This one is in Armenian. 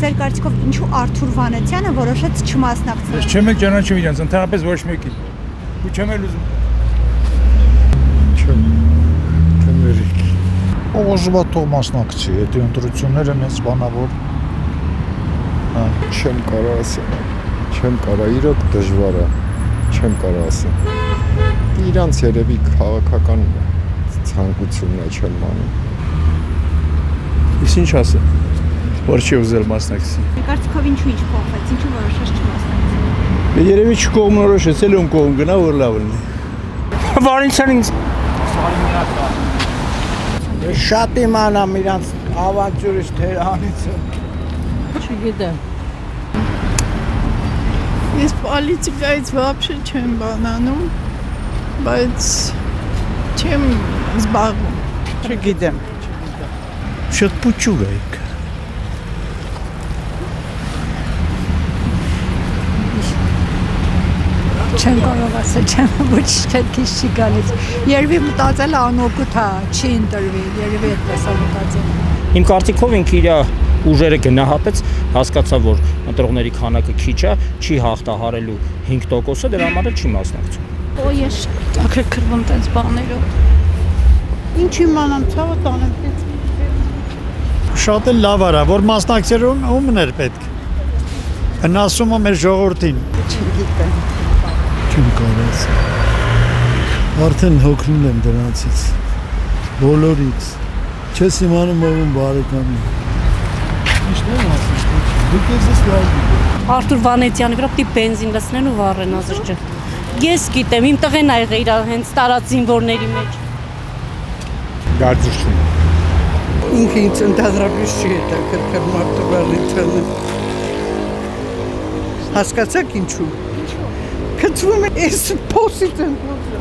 Ձեր կարծիքով ինչու Արթուր Վանեցյանը որոշեց չմասնակցել։ Ես չեմ ճանաչում իրենց, ընդհանրապես ոչ մեկին։ Ու չեմ էլ ուզում։ Չեմ երեք։ Օժբա թող մասնակցի, այդ ընտրությունները մեծ բանավոր։ Չեմ կարող ասել։ Չեմ կարող, իրոք դժվար է։ Չեմ կարող ասել։ Իրանց երևի քաղաքական ցանկությունն է չեմ անում։ Իսկ ինչ ասեմ, որ չի ուզել մասնակցի։ Կարծիքով ինչու ինչ փոխվեց, ինչու որոշեց չմասնակցել։ Երևի չկողմնորոշեց, էլ ում կողմ գնա, որ լավ լինի։ Վարինցան ինձ Շատ իմանամ իրանց ավանտյուրից Թերանից։ Չգիտեմ։ Ես պոլիտիկայից вообще չեմ բանանում, բայց չեմ զբաղվում։ Չգիտեմ։ շատ փուչուր է։ Չեմ կարող ասել, չեմ ոչ քիչ չի գալիս։ Երևի մտածել անօգուտ է, չի ընտրվի, երևի այդպես է մտածել։ Իմ կարծիքով ինքը իր ուժերը գնահատեց, հասկացավ, որ ընտրողների քանակը քիչ է, չի հաղթահարելու 5%-ը, դրա համար էլ չի մասնակցում։ Օ ես ակրկրվում տենց բաներով։ Ինչ իմանամ, ցավը տանեմ տենց։ Շատ էլ լավ արա, որ մասնակցեր ումն էր պետք։ Հնասումը մեր ժողովրդին։ Չգիտեմ։ Չեմ կարող։ Արդեն հոգնում եմ դրանցից։ Բոլորից։ Չես իմանում ում բարեկամի։ Ինչն է ասում, դուք ես լավ գիտեք։ Արթուր Վանեցյանի վրա պիտի բենզին լցնեն ու վառեն ազրջը։ Ես գիտեմ, իմ տղեն ա եղել իր հենց տարած զինվորների մեջ։ Գարձուշ չունի։ Ինքը ինձ ընդհանրապես չի հետաքրքր Արթուր Վանեցյանը։ Հասկացաք ինչու։ Քծվում է այս փոսից են փոսը։